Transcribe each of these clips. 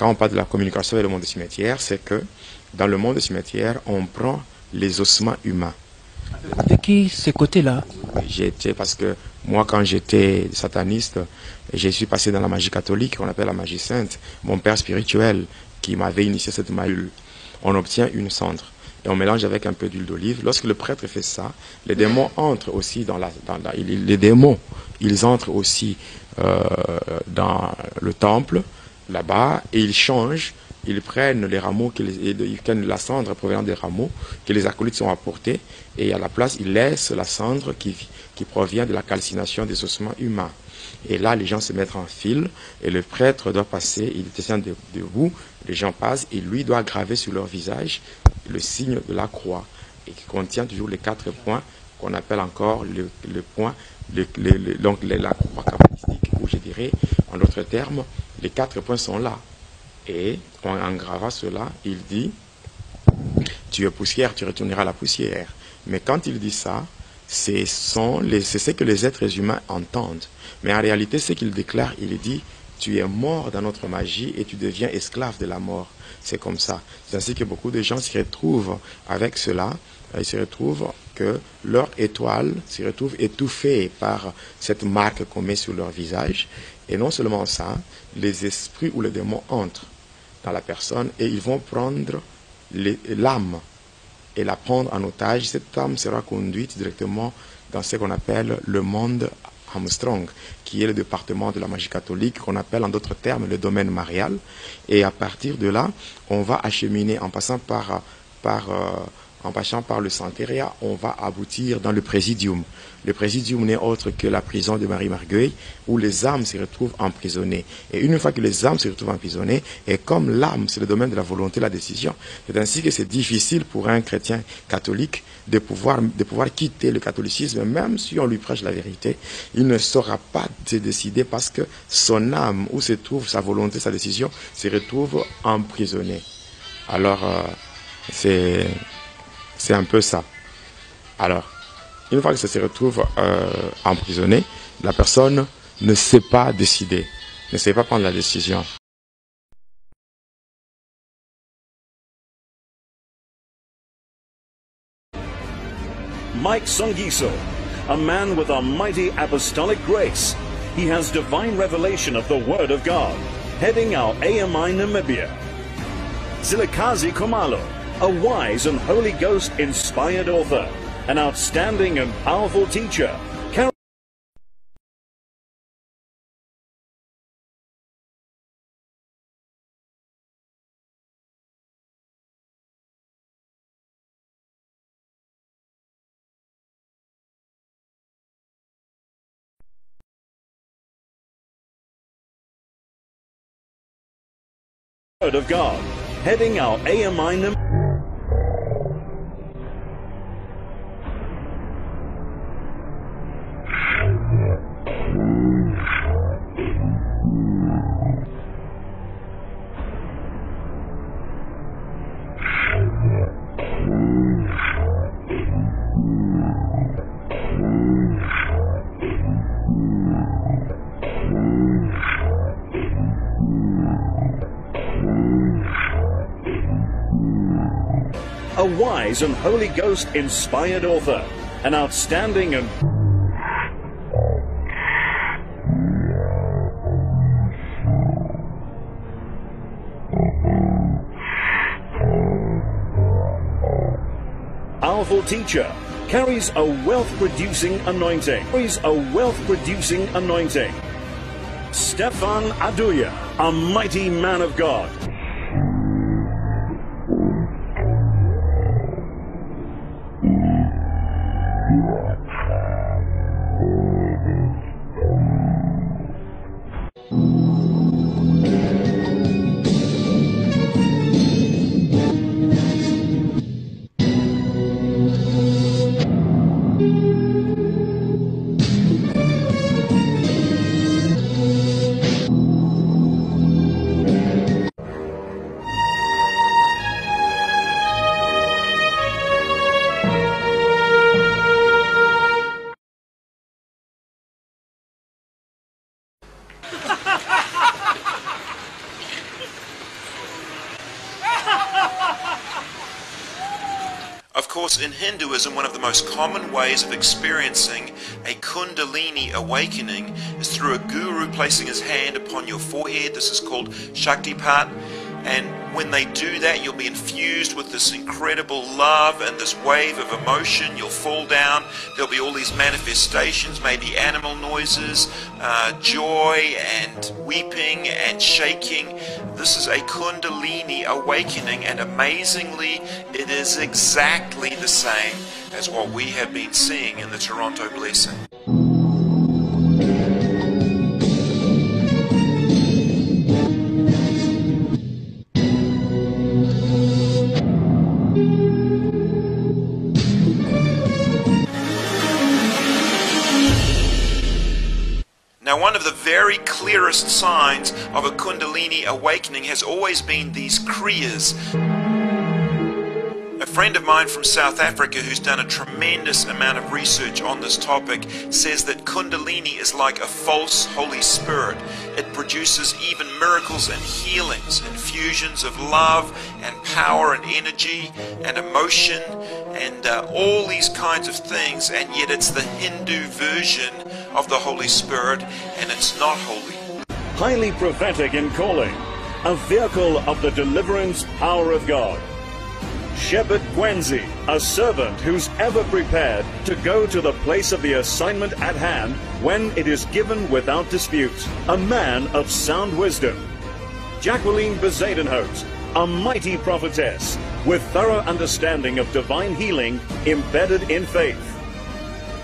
quand on parle de la communication avec le monde des cimetières, c'est que dans le monde des cimetières, on prend les ossements humains. De qui ce côté-là? Parce que moi, quand j'étais sataniste, je suis passé dans la magie catholique, qu'on appelle la magie sainte. Mon père spirituel qui m'avait initié cette magie, on obtient une cendre et on mélange avec un peu d'huile d'olive. Lorsque le prêtre fait ça, les démons entrent aussi les démons, ils entrent aussi dans le temple là-bas et ils changent. Ils prennent les rameaux, ils prennent la cendre provenant des rameaux que les acolytes sont apportés et à la place, ils laissent la cendre qui provient de la calcination des ossements humains. Et là, les gens se mettent en file et le prêtre doit passer, il tient debout, les gens passent et lui doit graver sur leur visage le signe de la croix et qui contient toujours les 4 points qu'on appelle encore le point, donc la croix kabbalistique, ou je dirais, en d'autres termes, les 4 points sont là. Et en gravant cela, il dit, tu es poussière, tu retourneras à la poussière. Mais quand il dit ça, c'est ce que les êtres humains entendent. Mais en réalité, ce qu'il déclare, il dit, tu es mort dans notre magie et tu deviens esclave de la mort. C'est comme ça. C'est ainsi que beaucoup de gens se retrouvent avec cela. Ils se retrouvent que leur étoile se retrouve étouffée par cette marque qu'on met sur leur visage. Et non seulement ça, les esprits ou les démons entrent dans la personne et ils vont prendre l'âme et la prendre en otage. Cette âme sera conduite directement dans ce qu'on appelle le monde Armstrong, qui est le département de la magie catholique, qu'on appelle en d'autres termes le domaine marial. Et à partir de là, on va acheminer en passant par le Santeria, on va aboutir dans le Présidium. Le Présidium n'est autre que la prison de Marie Marguerite, où les âmes se retrouvent emprisonnées. Et une fois que les âmes se retrouvent emprisonnées, et comme l'âme, c'est le domaine de la volonté, de la décision, c'est ainsi que c'est difficile pour un chrétien catholique de pouvoir quitter le catholicisme, même si on lui prêche la vérité, il ne saura pas se décider parce que son âme, où se trouve sa volonté, sa décision, se retrouve emprisonnée. Alors, c'est un peu ça. Alors, une fois que ça se retrouve emprisonné, la personne ne sait pas décider, ne sait pas prendre la décision. Mike Songiso, a man with a mighty apostolic grace. He has divine revelation of the Word of God, heading our AMI Namibia. Zilikazi Kumalo, a wise and Holy Ghost-inspired author, an outstanding and powerful teacher. Word of God, heading our AMI Namibia. A wise and Holy Ghost-inspired author, an outstanding and powerful teacher, carries a wealth-producing anointing. Stefan Aduya, a mighty man of God. course, in Hinduism, one of the most common ways of experiencing a Kundalini awakening is through a guru placing his hand upon your forehead. This is called Shaktipat. And when they do that, you'll be infused with this incredible love and this wave of emotion. You'll fall down. There'll be all these manifestations, maybe animal noises, joy and weeping and shaking. This is a Kundalini awakening, and amazingly, it is exactly the same as what we have been seeing in the Toronto Blessing. Now, one of the very clearest signs of a Kundalini awakening has always been these Kriyas. A friend of mine from South Africa who's done a tremendous amount of research on this topic says that Kundalini is like a false Holy Spirit. It produces even miracles and healings, infusions of love and power and energy and emotion and all these kinds of things, and yet it's the Hindu version of the Holy Spirit, and it's not holy. Highly prophetic in calling, a vehicle of the deliverance power of God. Shepherd Gwenzi, a servant who's ever prepared to go to the place of the assignment at hand when it is given without dispute. A man of sound wisdom. Jacqueline Bezuidenhout, a mighty prophetess with thorough understanding of divine healing embedded in faith.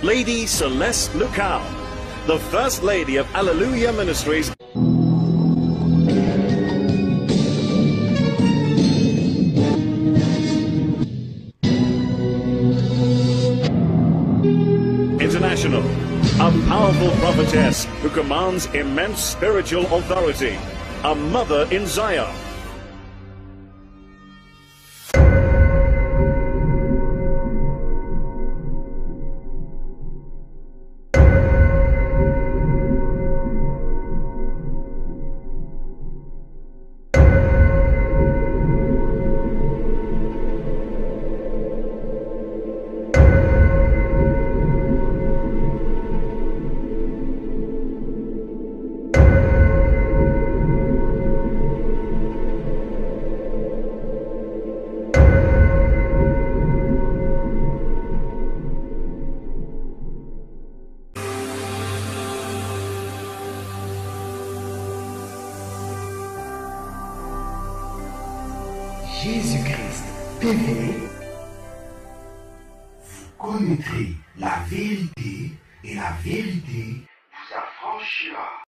Lady Celeste Lukau, the First Lady of Alleluia Ministries. International, a powerful prophetess who commands immense spiritual authority, a mother in Zion. Jésus-Christ TV, vous connaîtrez la vérité et la vérité vous affranchira.